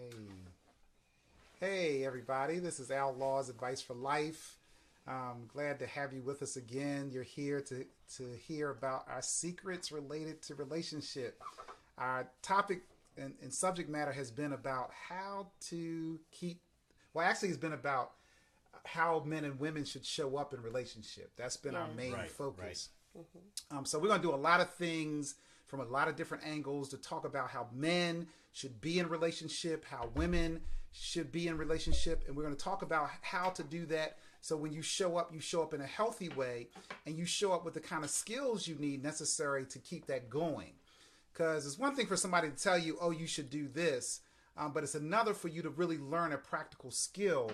Hey. Hey, everybody. This is Outlaw's Advice for Life. Glad to have you with us again. You're here to hear about our secrets related to relationship. Our topic and subject matter has been about how to keep, well, actually it's been about how men and women should show up in relationship. That's been our main focus. Right. Mm-hmm. So we're going to do a lot of things from a lot of different angles to talk about how men should be in relationship, how women should be in relationship, and we're going to talk about how to do that so when you show up in a healthy way, and you show up with the kind of skills you need necessary to keep that going. Because it's one thing for somebody to tell you, oh, you should do this, but it's another for you to really learn a practical skill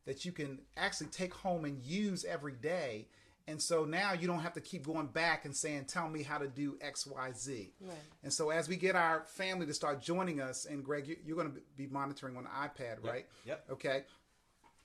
that you can actually take home and use every day. And so now you don't have to keep going back and saying, tell me how to do X, Y, Z. Right. And so as we get our family to start joining us, and Greg, you're going to be monitoring on the iPad, right? Yep. Okay.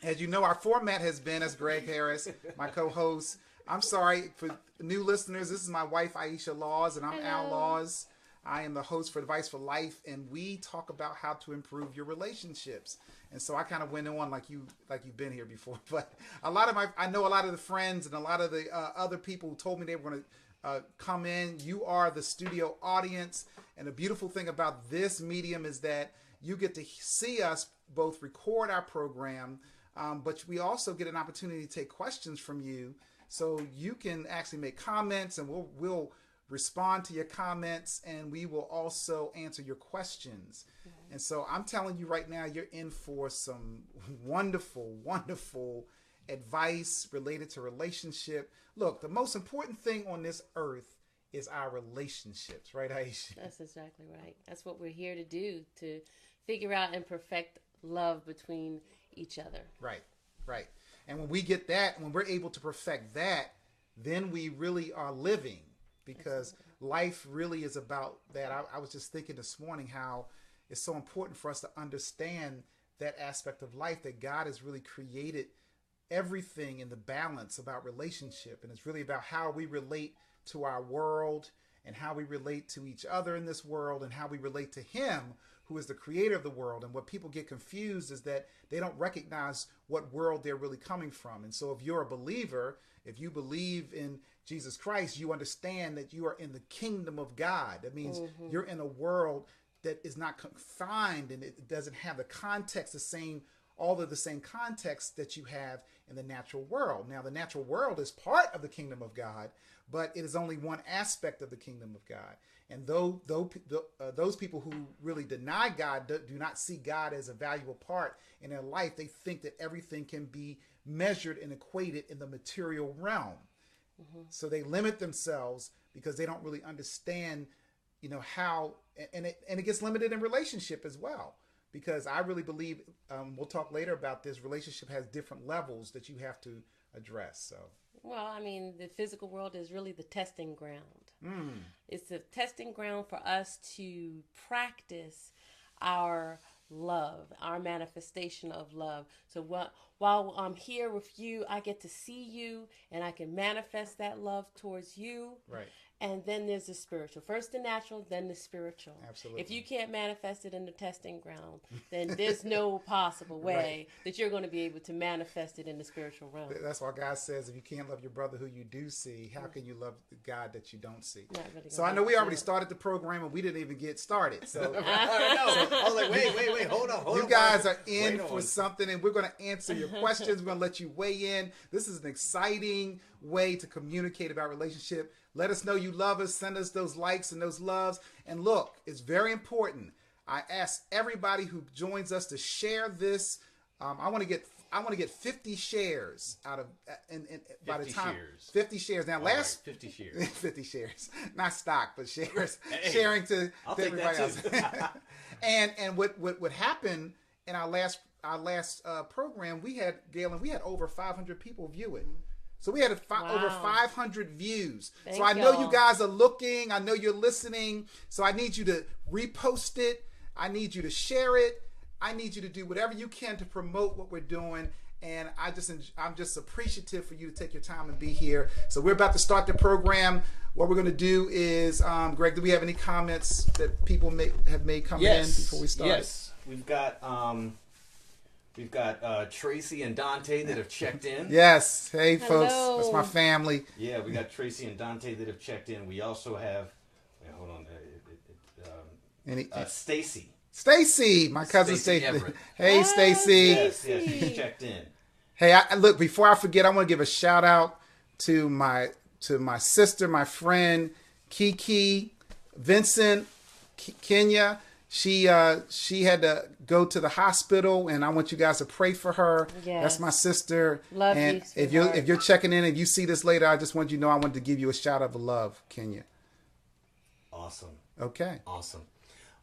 As you know, our format has been, as Greg Harris, my co-host. I'm sorry for new listeners. This is my wife, Aisha Laws, and I'm Al Laws. I am the host for Advice for Life, and we talk about how to improve your relationships. And so I kind of went on like you've been here before, but I know a lot of the friends and a lot of the other people who told me they were going to come in. You are the studio audience, and the beautiful thing about this medium is that you get to see us both record our program, but we also get an opportunity to take questions from you, so you can actually make comments, and we'll respond to your comments, and we will also answer your questions. Mm-hmm. And so I'm telling you right now, you're in for some wonderful, wonderful advice related to relationship. Look, the most important thing on this earth is our relationships, right, Aisha? That's exactly right. That's what we're here to do, to figure out and perfect love between each other. Right, right. And when we get that, when we're able to perfect that, then we really are living. Because life really is about that. I was just thinking this morning how it's so important for us to understand that aspect of life, that God has really created everything in the balance about relationship. And it's really about how we relate to our world and how we relate to each other in this world and how we relate to Him, who is the creator of the world. And what people get confused is that they don't recognize what world they're really coming from. And so if you're a believer, if you believe in Jesus Christ, you understand that you are in the kingdom of God. That means you're in a world that is not confined, and it doesn't have the context, all of the same context that you have in the natural world. Now, the natural world is part of the kingdom of God, but it is only one aspect of the kingdom of God. And those people who really deny God do not see God as a valuable part in their life. They think that everything can be measured and equated in the material realm. Mm-hmm. So they limit themselves because they don't really understand, how, and it gets limited in relationship as well. Because I really believe, we'll talk later about this, relationship has different levels that you have to address. So. Well, I mean, the physical world is really the testing ground. It's the testing ground for us to practice our love, our manifestation of love. So while I'm here with you, I get to see you and I can manifest that love towards you. Right. And then there's the spiritual. First the natural, then the spiritual. Absolutely. If you can't manifest it in the testing ground, then there's no possible way that you're going to be able to manifest it in the spiritual realm. That's why God says, if you can't love your brother who you do see, how can you love the God that you don't see? Really, so I know we already started the program and we didn't even get started. So I was like, wait, hold on. You guys are in for something, and we're going to answer your questions. We're going to let you weigh in. This is an exciting way to communicate about relationship. Let us know you love us. Send us those likes and those loves. And look, it's very important. I ask everybody who joins us to share this. I want to get 50 shares out of by the time shares. 50 shares. Now, 50 shares. 50 shares, not stock, but shares. Sharing to everybody else. and what happened in our last program, we had over 500 people view it. So we had over 500 views. So I know you guys are looking. I know you're listening. So I need you to repost it. I need you to share it. I need you to do whatever you can to promote what we're doing. And I'm just appreciative for you to take your time and be here. So we're about to start the program. What we're going to do is, Greg, do we have any comments that people have made come in before we start? Yes. We've got Tracy and Dante that have checked in. Yes. Hey, Hello. folks. That's my family. Yeah, we got Tracy and Dante that have checked in. We also have, hold on, Stacy. Stacy, my cousin Stacy Stacy. Everett. Hey, Stacy. Yes, she's checked in. Hey, look, before I forget, I want to give a shout out to my sister, my friend Kiki, Vincent, Kenya. She had to go to the hospital, and I want you guys to pray for her. Yes. That's my sister. Love and you, sweetheart. if you're checking in, if you see this later, I just want you to know I wanted to give you a shout out of love, Kenya. Awesome. Okay. Awesome.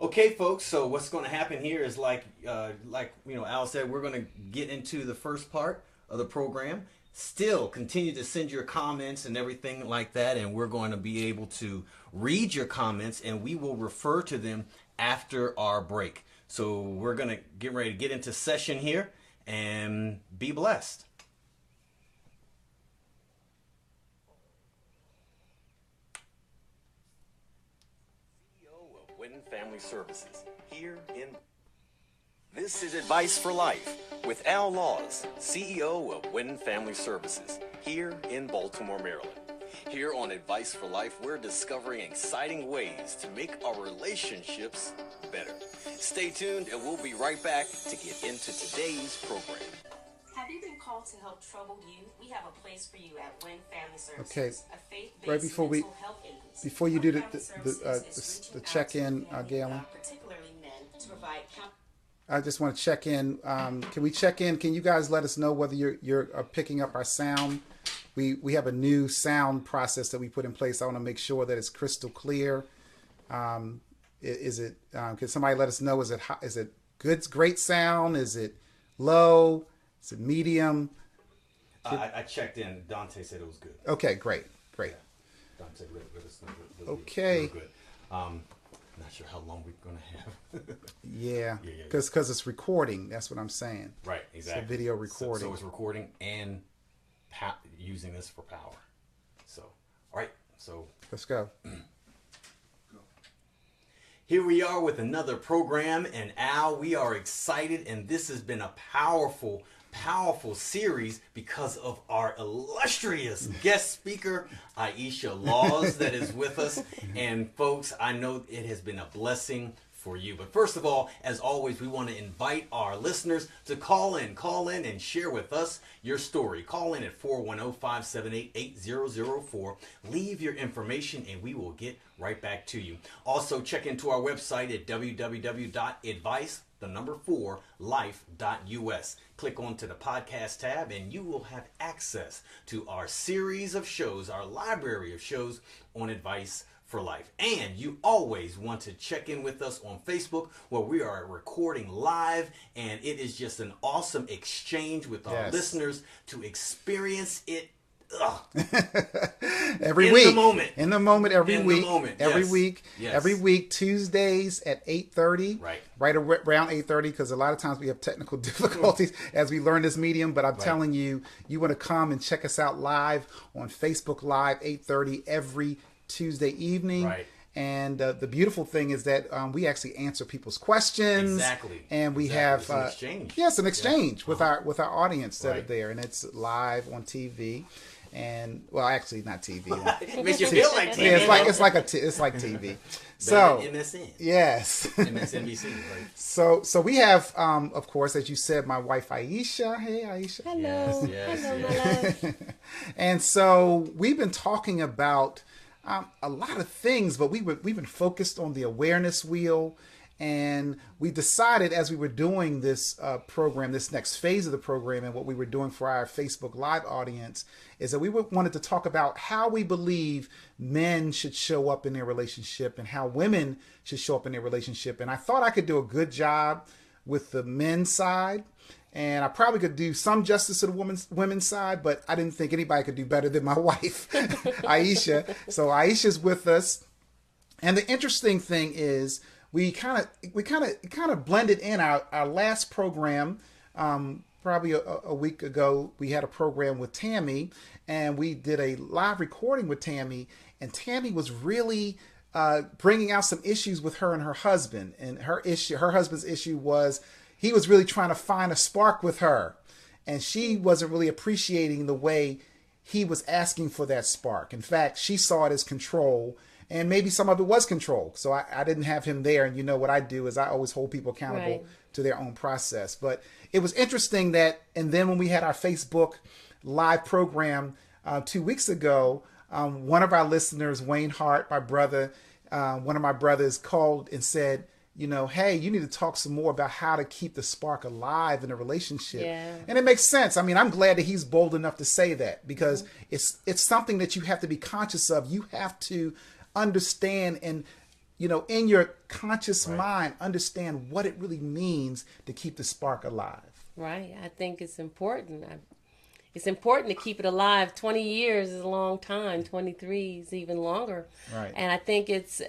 Okay, folks. So what's going to happen here is like Al said, we're going to get into the first part of the program. Still continue to send your comments and everything like that, and we're going to be able to read your comments, and we will refer to them after our break. So we're going to get ready to get into session here, and be blessed. Family Services here in. This is Advice for Life with Al Laws, CEO of Win Family Services here in Baltimore, Maryland. Here on Advice for Life, we're discovering exciting ways to make our relationships better. Stay tuned and we'll be right back to get into today's program. Have you been called to help troubled youth? We have a place for you at Win Family Services. Okay. A faith-based Right before mental health agency. before you do Win Family Services the is check-in, reaching out to Galen. particularly men, to provide I just want to check in. Can we check in? Can you guys let us know whether you're picking up our sound? We have a new sound process that we put in place. I want to make sure that it's crystal clear. Is it? Can somebody let us know? Is it good, great sound? Is it low? Is it medium? I checked in. Dante said it was good. Okay, great. Yeah. Dante let us know. Okay. Good. Not sure how long we're going to have. Yeah, because it's recording. That's what I'm saying. Right, exactly. It's a video recording. So it's recording and using this for power. So, all right. So let's go. Here we are with another program, and Al, we are excited, and this has been a powerful series because of our illustrious guest speaker, Aisha Laws, that is with us. And folks, I know it has been a blessing for you. But first of all, as always, we want to invite our listeners to call in and share with us your story. Call in at 410-578-8004. Leave your information and we will get right back to you. Also, check into our website at www.advice4life.us. Click onto the podcast tab and you will have access to our series of shows, our library of shows on Advice for Life. And you always want to check in with us on Facebook, where we are recording live, and it is just an awesome exchange with our listeners to experience it every week. In the moment, every week. Yes. Every week, Tuesdays at 8:30. Right around 8:30, because a lot of times we have technical difficulties as we learn this medium. But I'm telling you, you want to come and check us out live on Facebook Live, 8:30 every Tuesday evening. Right. And the beautiful thing is that we actually answer people's questions. Exactly. And we have an exchange. Yes, an exchange with our audience that are there, and it's live on TV. And well, actually, not TV. It makes you feel like TV. Yeah, it's like TV. So MSN. Yes. MSNBC. Right. So we have, of course, as you said, my wife Aisha. Hey, Aisha. Hello. Hello, my love. And so we've been talking about a lot of things, but we've been focused on the awareness wheel. And we decided, as we were doing this program, this next phase of the program, and what we were doing for our Facebook Live audience, is that we wanted to talk about how we believe men should show up in their relationship and how women should show up in their relationship. And I thought I could do a good job with the men's side, and I probably could do some justice to the women's side, but I didn't think anybody could do better than my wife, Aisha. So Aisha's with us, and the interesting thing is, we kind of blended in our last program. Probably a week ago, we had a program with Tammy, and we did a live recording with Tammy. And Tammy was really bringing out some issues with her and her husband. And her husband's issue was he was really trying to find a spark with her, and she wasn't really appreciating the way he was asking for that spark. In fact, she saw it as control, and maybe some of it was control. So I didn't have him there. And what I do is I always hold people accountable Right. to their own process. But it was interesting that, and then when we had our Facebook live program 2 weeks ago, one of our listeners, Wayne Hart, my brother, one of my brothers, called and said, hey, you need to talk some more about how to keep the spark alive in a relationship. Yeah. And it makes sense. I mean, I'm glad that he's bold enough to say that, because it's something that you have to be conscious of. You have to understand and, in your conscious mind, understand what it really means to keep the spark alive. Right. I think it's important. It's important to keep it alive. 20 years is a long time. 23 is even longer. Right. And I think it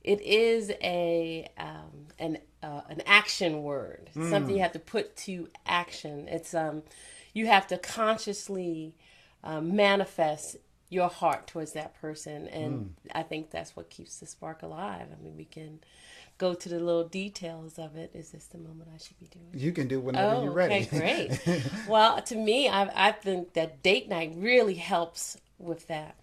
is an action word, something you have to put to action. It's you have to consciously manifest your heart towards that person, and I think that's what keeps the spark alive. I mean, we can go to the little details of it. Is this the moment I should be doing? You can do whenever you're ready. Okay, great. Well, to me, I think that date night really helps with that.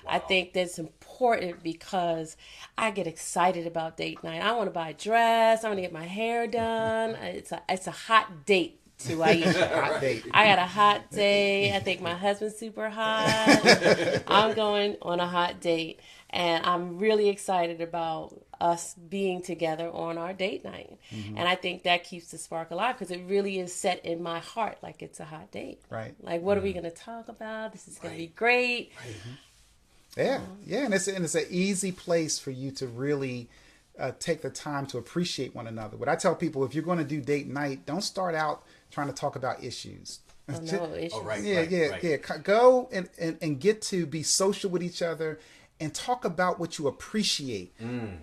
I think that's important because I get excited about date night. I want to buy a dress. I want to get my hair done. It's a hot date to Aisha. Hot date. I got a hot day. I think my husband's super hot. I'm going on a hot date, and I'm really excited about us being together on our date night. And I think that keeps the spark alive because it really is set in my heart like it's a hot date. Right. Like, what are we going to talk about? This is going to be great. Yeah, and it's an easy place for you to really take the time to appreciate one another. What I tell people, if you're going to do date night, don't start out trying to talk about issues. Oh, no issues. Oh, right. Yeah. Go and get to be social with each other and talk about what you appreciate.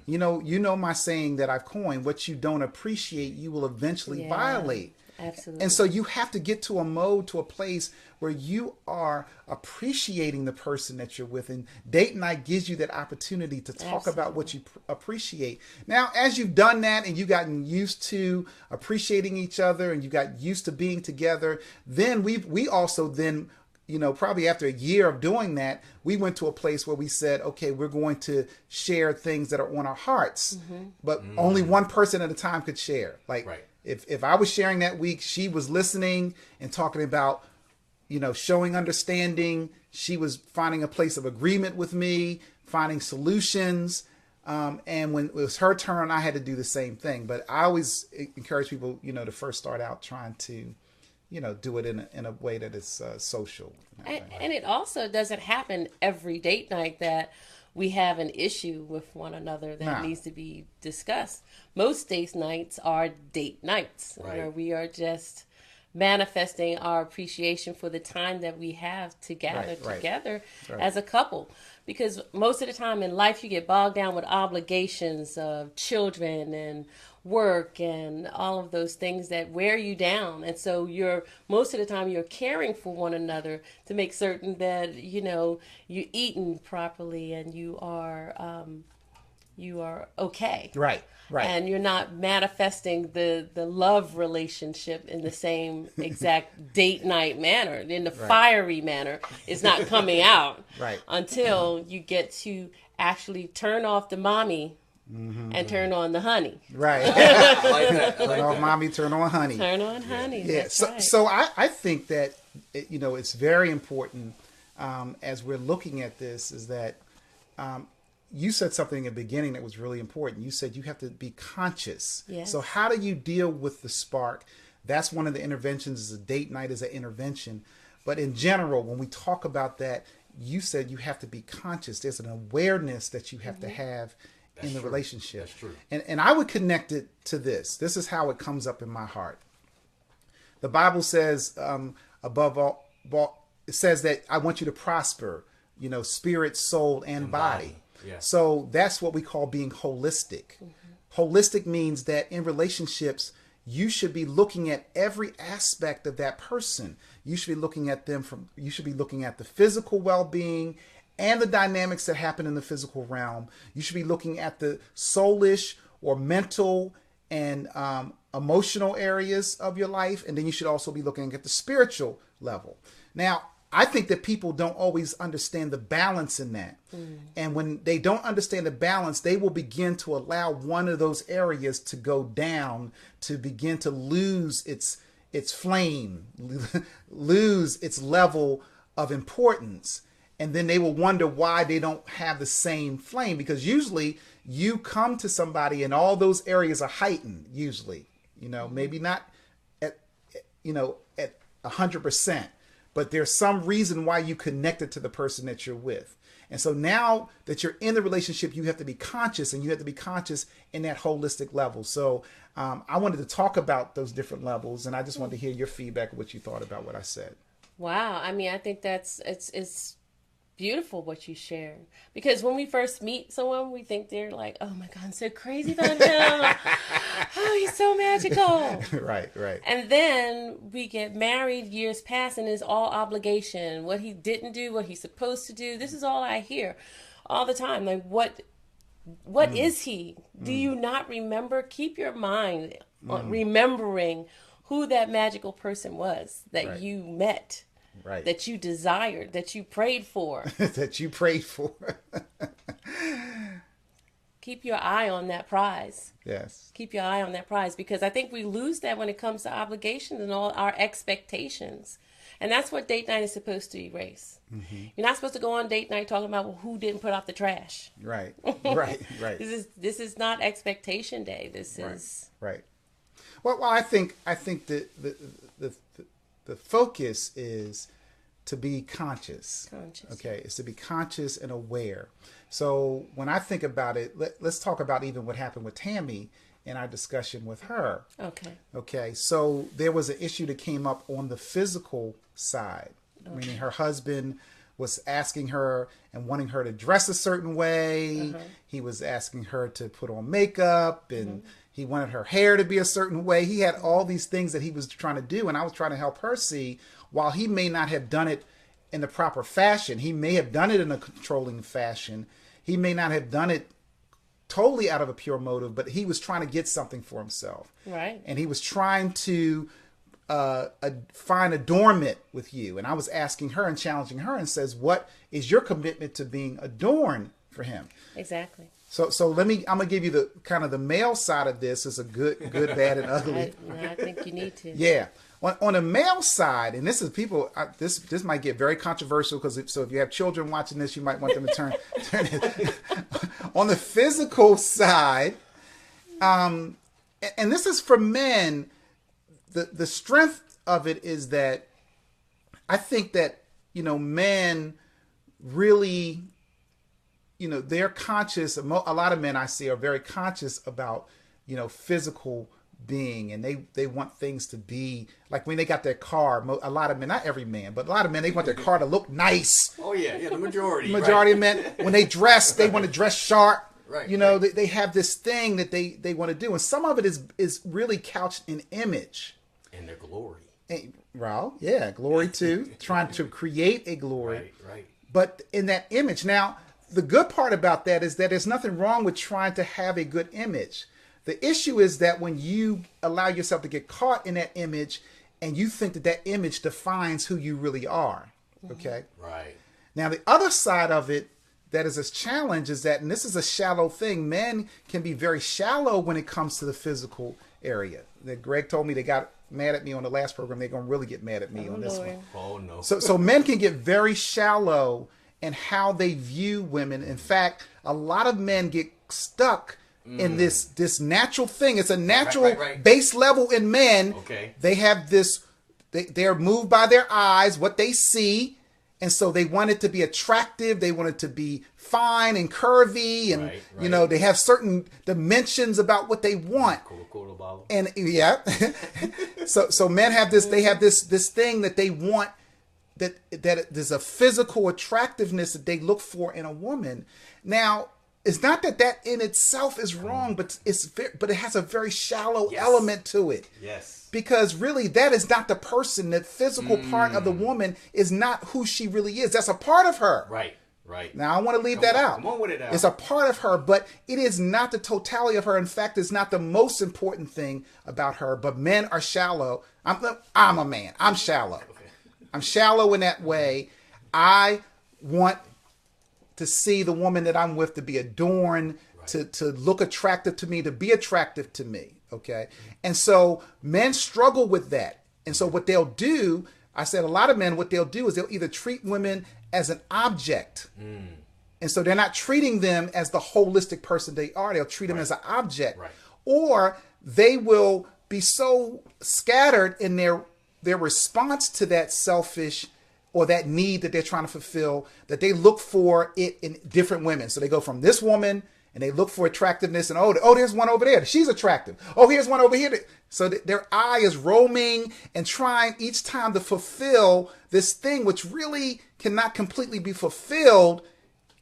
You know my saying that I've coined: what you don't appreciate, you will eventually Yeah. violate. Absolutely. And so you have to get to a place where you are appreciating the person that you're with. And date night gives you that opportunity to talk about what you appreciate. Now, as you've done that and you've gotten used to appreciating each other and you got used to being together, then we also then, probably after a year of doing that, we went to a place where we said, okay, we're going to share things that are on our hearts, but only one person at a time could share. Like, Right. If I was sharing that week, she was listening and talking about, showing understanding. She was finding a place of agreement with me, finding solutions. And when it was her turn, I had to do the same thing. But I always encourage people, to first start out trying to, do it in a way that is social. And it also doesn't happen every date night that we have an issue with one another that needs to be discussed. Most date nights are date nights, where we are just manifesting our appreciation for the time that we have together as a couple. Because most of the time in life, you get bogged down with obligations of children and work and all of those things that wear you down. And so most of the time you're caring for one another to make certain that, you're eating properly and you are okay. Right. And you're not manifesting the love relationship in the same exact date night manner, in the fiery manner. It's not coming out until you get to actually turn off the mommy and turn on the honey. Right. I like that. Turn off mommy, turn on honey. Turn on honey. Yeah. That's So, right. so I think that, it's very important as we're looking at this is that you said something at the beginning that was really important. You said you have to be conscious. Yes. So how do you deal with the spark? That's one of the interventions. Is a date night is an intervention. But in general, when we talk about that, you said you have to be conscious. There's an awareness that you have to have in the relationship. That's true. And I would connect it to this. This is how it comes up in my heart. The Bible says, above all, it says that I want you to prosper, spirit, soul, and body. Yeah. So that's what we call being holistic. Holistic means that in relationships, you should be looking at every aspect of that person. You should be looking at them you should be looking at the physical well-being and the dynamics that happen in the physical realm. You should be looking at the soulish or mental and emotional areas of your life. And then you should also be looking at the spiritual level. Now, I think that people don't always understand the balance in that. And when they don't understand the balance, they will begin to allow one of those areas to go down, to begin to lose its flame, lose its level of importance. And then they will wonder why they don't have the same flame, because usually you come to somebody and all those areas are heightened, usually, maybe not at 100%. But there's some reason why you connected to the person that you're with. And so now that you're in the relationship, you have to be conscious, and you have to be conscious in that holistic level. So I wanted to talk about those different levels, and I just wanted to hear your feedback, what you thought about what I said. Wow. I mean, I think it's beautiful what you share, because when we first meet someone, we think they're like, oh my God, I'm so crazy about him. Oh, he's so magical. Right. And then we get married, years pass, and it's all obligation. What he didn't do, what he's supposed to do. This is all I hear all the time. Like, what is he? Do you not remember? Keep your mind on remembering who that magical person was that you met. Right. That you desired, that you prayed for. That you prayed for. Keep your eye on that prize. Yes. Keep your eye on that prize, because I think we lose that when it comes to obligations and all our expectations. And that's what date night is supposed to erase. Mm-hmm. You're not supposed to go on date night talking about who didn't put out the trash. Right. This is not expectation day. This is right. Well, I think that the focus is to be conscious. Okay, it's to be conscious and aware. So when I think about it, let's talk about even what happened with Tammy in our discussion with her. Okay, so there was an issue that came up on the physical side, meaning her husband was asking her and wanting her to dress a certain way. He was asking her to put on makeup, and he wanted her hair to be a certain way. He had all these things that he was trying to do, and I was trying to help her see, while he may not have done it in the proper fashion, he may have done it in a controlling fashion. He may not have done it totally out of a pure motive, but he was trying to get something for himself. right. And he was trying to find adornment with you. And I was asking her and challenging her and says, what is your commitment to being adorned for him? Exactly. So I'm gonna give you the kind of the male side of this. Is a good, bad, and ugly. I think you need to. Yeah. On the male side, and this is people. This might get very controversial, because if you have children watching this, you might want them to turn it. On the physical side, and this is for men. The strength of it is that I think that men really. They're conscious. A lot of men I see are very conscious about, physical being, and they want things to be like when they got their car. A lot of men, not every man, but a lot of men, they want their car to look nice. Oh yeah, the majority. Majority of men, when they dress, they want to dress sharp. Right. They have this thing that they want to do, and some of it is really couched in image And their glory. Well, yeah, glory too. Trying to create a glory. Right. But in that image now. The good part about that is that there's nothing wrong with trying to have a good image. The issue is that when you allow yourself to get caught in that image and you think that image defines who you really are. Okay? Right. Now, the other side of it that is a challenge is that, and this is a shallow thing, men can be very shallow when it comes to the physical area. That Greg told me they got mad at me on the last program. They're going to really get mad at me on this one. Oh, no. So men can get very shallow and how they view women. In fact, a lot of men get stuck in this natural thing. It's a natural base level in men. Okay. They have this, they're moved by their eyes, what they see. And so they want it to be attractive. They want it to be fine and curvy. And, they have certain dimensions about what they want. And yeah. so men have this, they have this thing that they want, that there's a physical attractiveness that they look for in a woman. Now, it's not that in itself is wrong, but it has a very shallow element to it. Yes. Because really, that is not the person. The physical part of the woman is not who she really is. That's a part of her. Right. Right. Now, I want to leave that out. Come on with it, Al. It's a part of her, but it is not the totality of her. In fact, it's not the most important thing about her. But men are shallow. I'm a man. I'm shallow. Okay. I'm shallow in that way. I want to see the woman that I'm with to be adorned, to look attractive to me, to be attractive to me. Okay. And so men struggle with that. And so what they'll do, I said a lot of men, what they'll do is they'll either treat women as an object. And so they're not treating them as the holistic person they are. They'll treat them as an object. Right. Or they will be so scattered in their response to that selfish or that need that they're trying to fulfill that they look for it in different women. So they go from this woman and they look for attractiveness and, oh, there's one over there. She's attractive. Oh, here's one over here. So their eye is roaming and trying each time to fulfill this thing, which really cannot completely be fulfilled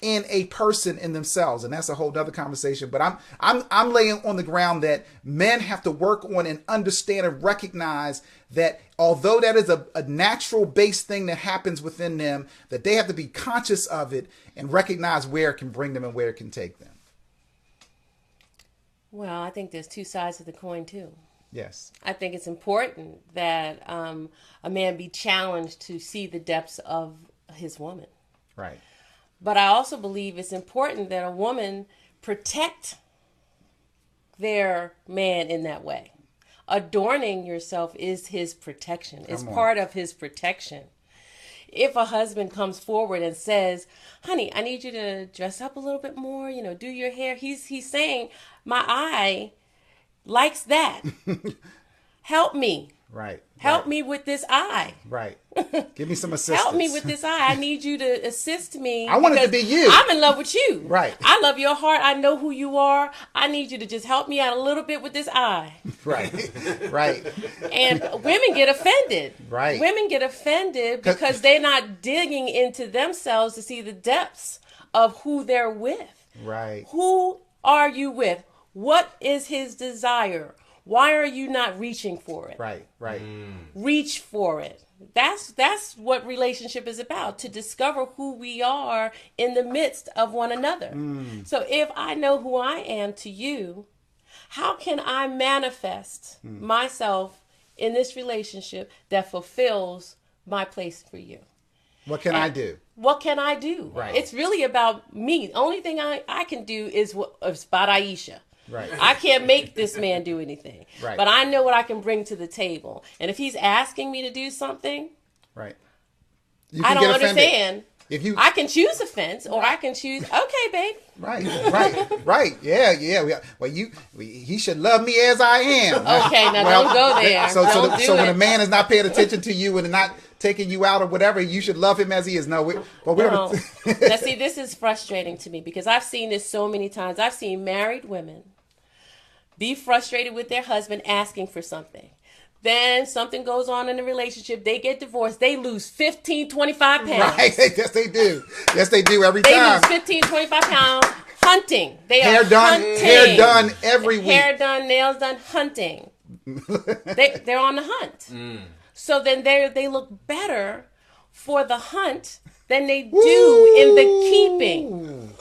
in a person in themselves. And that's a whole other conversation. But I'm laying on the ground that men have to work on and understand and recognize that although that is a natural based thing that happens within them, that they have to be conscious of it and recognize where it can bring them and where it can take them. Well, I think there's two sides of the coin too. Yes. I think it's important that a man be challenged to see the depths of his woman. Right. But I also believe it's important that a woman protect their man in that way. Adorning yourself is his protection. It's part of his protection. If a husband comes forward and says, honey, I need you to dress up a little bit more, do your hair. He's saying, my eye likes that. Help me. Right. Help me with this eye. Right. Give me some assistance. Help me with this eye. I need you to assist me. I want it to be you. I'm in love with you. Right. I love your heart. I know who you are. I need you to just help me out a little bit with this eye. Right. Right. And women get offended. Right. Women get offended because they're not digging into themselves to see the depths of who they're with. Right. Who are you with? What is his desire? Why are you not reaching for it? Right, right. Reach for it. That's what relationship is about, to discover who we are in the midst of one another. So if I know who I am to you, how can I manifest myself in this relationship that fulfills my place for you? What can I do? What can I do? Right. It's really about me. The only thing I can do is about Aisha. Right. I can't make this man do anything. Right. But I know what I can bring to the table. And if he's asking me to do something, right. I don't understand. If you, I can choose offense, or I can choose, okay, babe. Right. Yeah. Well, he should love me as I am. Okay, now don't go there. So when a man is not paying attention to you and not taking you out or whatever, you should love him as he is. No. Now, see, this is frustrating to me because I've seen this so many times. I've seen married women be frustrated with their husband asking for something. Then something goes on in the relationship. They get divorced. They lose 15, 25 pounds. Right. Yes, they do. Yes, they do every They time. lose 15, 25 pounds hunting. They hair are done, hunting. Hair done every week. Hair done, nails done, hunting. They're on the hunt. So then they look better for the hunt than they do in the keeping.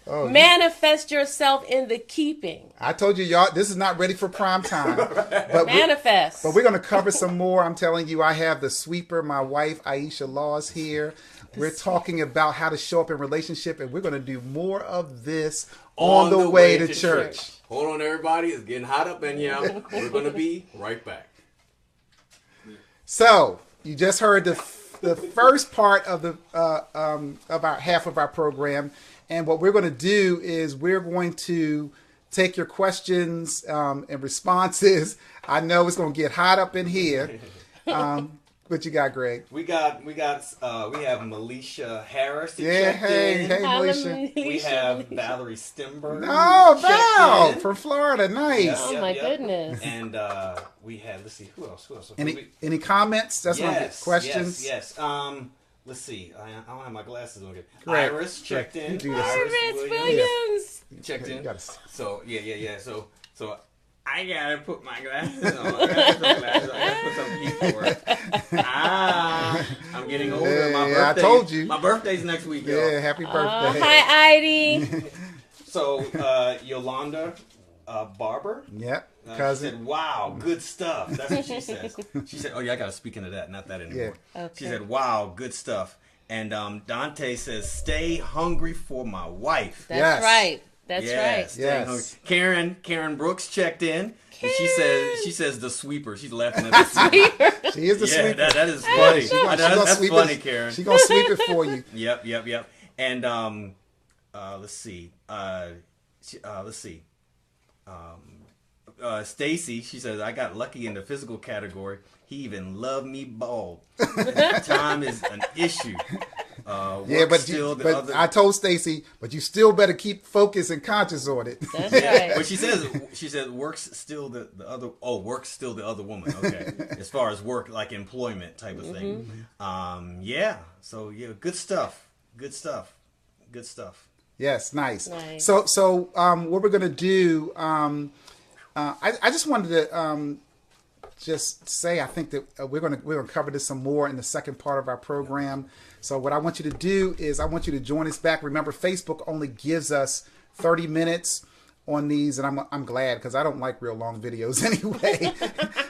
Oh, manifest yourself in the keeping. I told you, y'all, this is not ready for prime time. But manifest. But we're going to cover some more. I'm telling you, I have the sweeper, my wife, Aisha Laws, here. We're talking about how to show up in relationship, and we're going to do more of this on the way to church. Hold on, everybody. It's getting hot up in here. We're going to be right back. So, you just heard the first part of the about half of our program. And what we're going to do is we're going to take your questions and responses. I know it's going to get hot up in here. What you got, Greg? We have Melisha Harris. Hey, Melisha. We have Valerie Stimber. Oh, Val from Florida. Nice. Oh my goodness. And we have, let's see, who else? Any comments? That's what I'm questions. Yes. Let's see. I don't have my glasses on. Correct. Iris checked in. Iris Williams checked in. So yeah. So I gotta put my glasses on. I gotta put some heat for it. I'm getting older. My birthday, I told you. My birthday's next week, y'all. Yeah, happy birthday. Hi, Heidi. So, Yolanda Barber. Yep, She cousin. said, "Wow, good stuff." That's what she says. She said, "Oh yeah, I gotta speak into that, not that anymore." Yeah. Okay. She said, "Wow, good stuff." And Dante says, "Stay hungry for my wife." That's Yes. right. That's Yeah, right. staying Yes. hungry. Karen Brooks checked in. And she says the sweeper. She's laughing at the sweeper. She is the Yeah, sweeper. that is funny. She gonna That's sweep funny, it. Karen. She gonna sweep it for you. Yep. And let's see. Stacy, she says, I got lucky in the physical category. He even loved me bald. Time is an issue. Yeah, but I told Stacy, but you still better keep focused and conscious on it. That's right. But she said work's still the other. Oh, work's still the other woman. Okay, as far as work, like employment type of thing. Yeah. So yeah, good stuff. Yes, nice. Nice. So what we're gonna do? I just wanted to just say I think that we're gonna cover this some more in the second part of our program. So what I want you to do is I want you to join us back. Remember, Facebook only gives us 30 minutes on these, and I'm glad because I don't like real long videos anyway.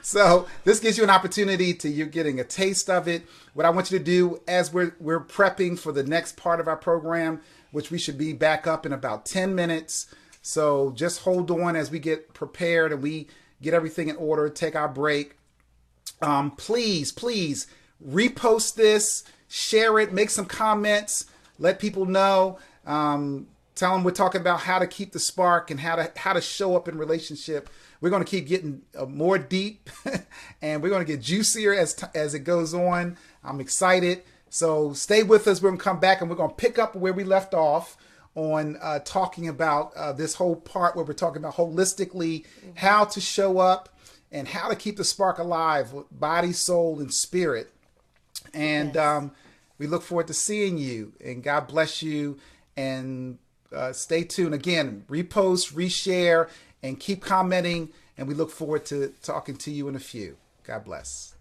So this gives you an opportunity you're getting a taste of it. What I want you to do as we're prepping for the next part of our program, which we should be back up in about 10 minutes. So just hold on as we get prepared and we get everything in order, take our break. Please repost this, share it, make some comments, let people know. Tell them we're talking about how to keep the spark and how to show up in relationship. We're going to keep getting more deep and we're going to get juicier as it goes on. I'm excited. So stay with us. We're going to come back and we're going to pick up where we left off on talking about this whole part where we're talking about holistically how to show up and how to keep the spark alive with body, soul, and spirit. And Yes. We look forward to seeing you. And God bless you. And stay tuned. Again, repost, reshare, and keep commenting. And we look forward to talking to you in a few. God bless.